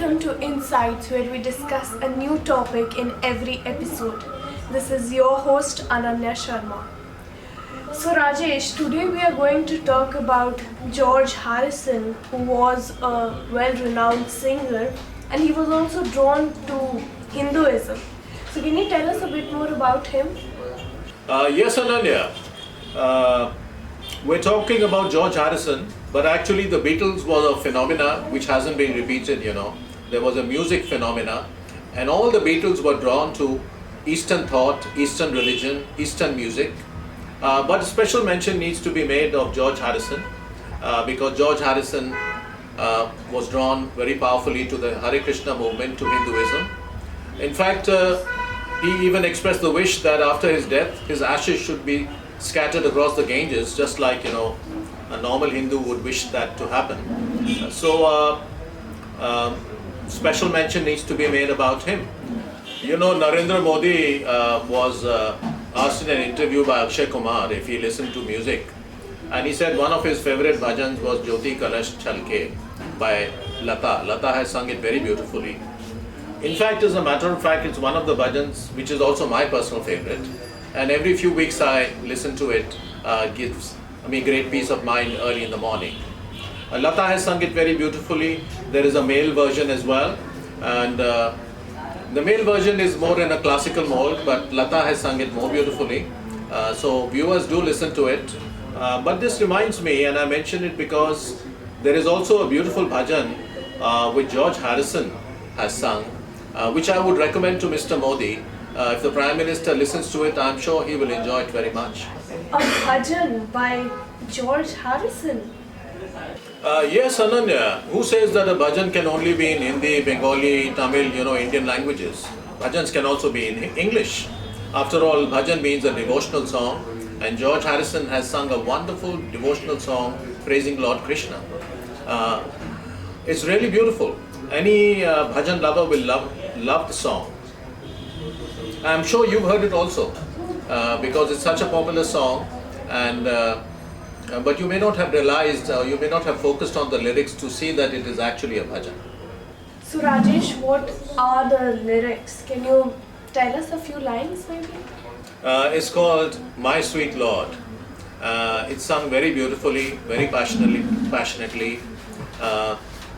welcome to Insights, where we discuss a new topic in every episode. This is your host Ananya Sharma. So Rajesh, today we are going to talk about George Harrison, who was a well-renowned singer, and he was also drawn to Hinduism. So can you tell us a bit more about him? Yes, Ananya. We're talking about George Harrison, but actually the Beatles was a phenomena which hasn't been repeated, There was a music phenomena, and all the Beatles were drawn to Eastern thought, Eastern religion, Eastern music. But a special mention needs to be made of George Harrison, because George Harrison was drawn very powerfully to the Hare Krishna movement, to Hinduism. In fact, he even expressed the wish that after his death, his ashes should be scattered across the Ganges, just like a normal Hindu would wish that to happen. So special mention needs to be made about him. Narendra Modi was asked in an interview by Akshay Kumar if he listened to music, and he said one of his favorite bhajans was Jyoti Kalash Chalke by Lata. Lata has sung it very beautifully. In fact, as a matter of fact, it's one of the bhajans which is also my personal favorite, and every few weeks I listen to it. Gives me great peace of mind early in the morning. Lata has sung it very beautifully. There is a male version as well, and the male version is more in a classical mode, but Lata has sung it more beautifully. So viewers do listen to it. But this reminds me, and I mention it because there is also a beautiful bhajan which George Harrison has sung, which I would recommend to Mr. Modi. If the Prime Minister listens to it, I'm sure he will enjoy it very much. A bhajan by George Harrison? Yes, Ananya. Who says that a bhajan can only be in Hindi, Bengali, Tamil, Indian languages? Bhajans can also be in English. After all, bhajan means a devotional song, and George Harrison has sung a wonderful devotional song praising Lord Krishna. It's really beautiful. Any bhajan lover will love the song. I'm sure you've heard it also, because it's such a popular song, and but you may not have realized, you may not have focused on the lyrics to see that it is actually a bhajan. So Rajesh, what are the lyrics? Can you tell us a few lines maybe? It's called My Sweet Lord. It's sung very beautifully, very passionately.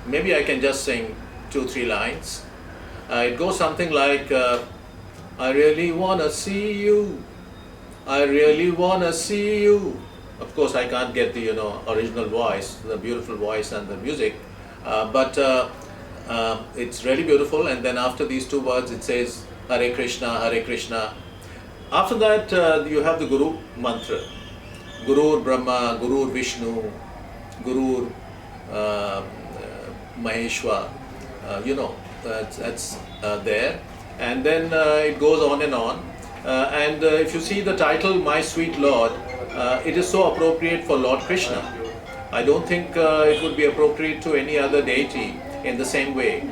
Maybe I can just sing 2-3 lines. It goes something like, I really wanna see you. I really wanna see you. Of course, I can't get the original voice, the beautiful voice and the music, but it's really beautiful. And then after these two words, it says Hare Krishna, Hare Krishna. After that, you have the Guru mantra: Gurur Brahma, Gurur Vishnu, Gurur Maheshwar. That's there, and then it goes on and on. And if you see the title, My Sweet Lord, it is so appropriate for Lord Krishna. I don't think it would be appropriate to any other deity in the same way.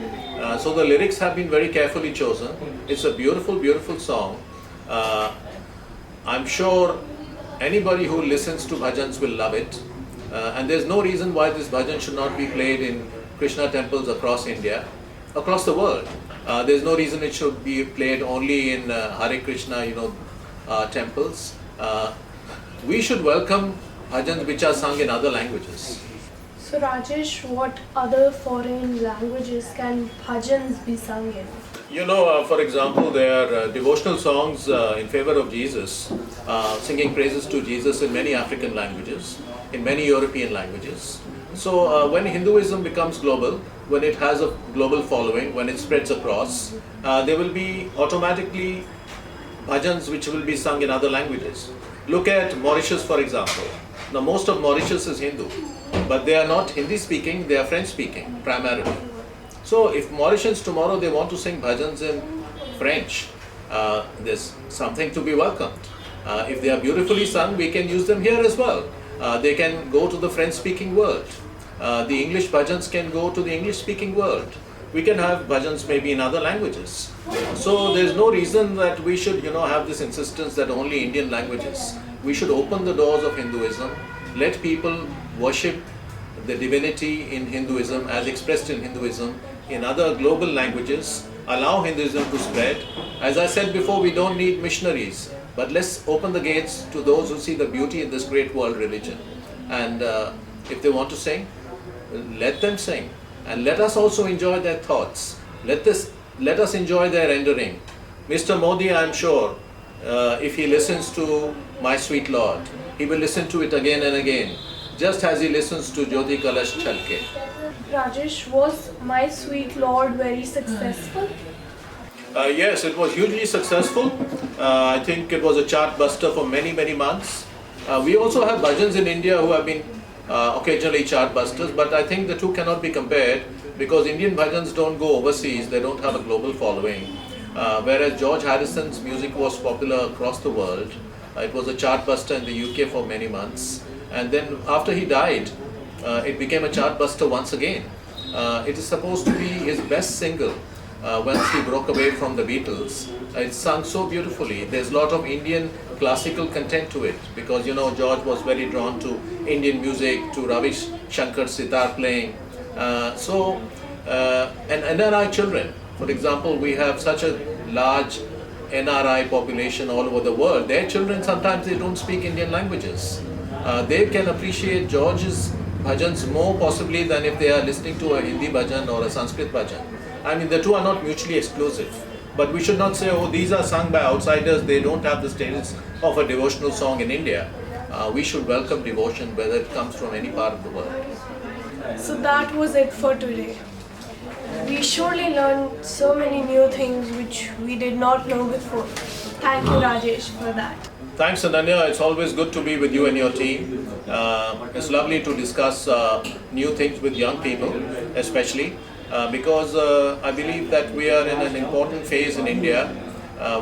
So the lyrics have been very carefully chosen. It's a beautiful, beautiful song. I'm sure anybody who listens to bhajans will love it. And there's no reason why this bhajan should not be played in Krishna temples across India, across the world. There's no reason it should be played only in Hare Krishna, temples. We should welcome bhajans which are sung in other languages. So Rajesh, what other foreign languages can bhajans be sung in? For example, there are devotional songs in favor of Jesus, singing praises to Jesus in many African languages, in many European languages. So when Hinduism becomes global, when it has a global following, when it spreads across, there will be automatically bhajans which will be sung in other languages. Look at Mauritius, for example. Now, most of Mauritius is Hindu, but they are not Hindi speaking, they are French speaking primarily. So if Mauritians tomorrow they want to sing bhajans in French, there's something to be welcomed. If they are beautifully sung, we can use them here as well. They can go to the French speaking world. The English bhajans can go to the English speaking world. We can have bhajans maybe in other languages. So there's no reason that we should have this insistence that only Indian languages. We should open the doors of Hinduism, let people worship the divinity in Hinduism as expressed in Hinduism in other global languages, allow Hinduism to spread. As I said before, we don't need missionaries, but let's open the gates to those who see the beauty in this great world religion. And if they want to sing, let them sing. And let us also enjoy their thoughts. Let us enjoy their rendering. Mr. Modi, I am sure, if he listens to My Sweet Lord, he will listen to it again and again, just as he listens to Jyoti Kalash Chalke. Rajesh, was My Sweet Lord very successful? Yes, it was hugely successful. I think it was a chart buster for many, many months. We also have bhajans in India who have been occasionally chart busters, but I think the two cannot be compared because Indian bhajans don't go overseas, they don't have a global following. Whereas George Harrison's music was popular across the world. It was a chart buster in the UK for many months. And then after he died, it became a chart buster once again. It is supposed to be his best single once he broke away from the Beatles. It's sung so beautifully. There's a lot of Indian classical content to it because George was very drawn to Indian music, to Ravi Shankar's sitar playing. And NRI children, for example, we have such a large NRI population all over the world. Their children sometimes they don't speak Indian languages. They can appreciate George's bhajans more possibly than if they are listening to a Hindi bhajan or a Sanskrit bhajan. I mean, the two are not mutually exclusive. But we should not say, oh, these are sung by outsiders, they don't have the status of a devotional song in India. We should welcome devotion whether it comes from any part of the world. So that was it for today. We surely learned so many new things which we did not know before. Thank you, Rajesh, for that. Thanks, Ananya. It's always good to be with you and your team. It's lovely to discuss new things with young people, especially because I believe that we are in an important phase in India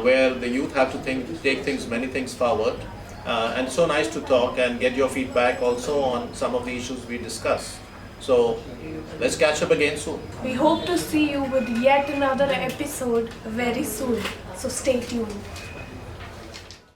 where the youth have to take many things forward. And so nice to talk and get your feedback also on some of the issues we discussed. So let's catch up again soon. We hope to see you with yet another episode very soon. So stay tuned.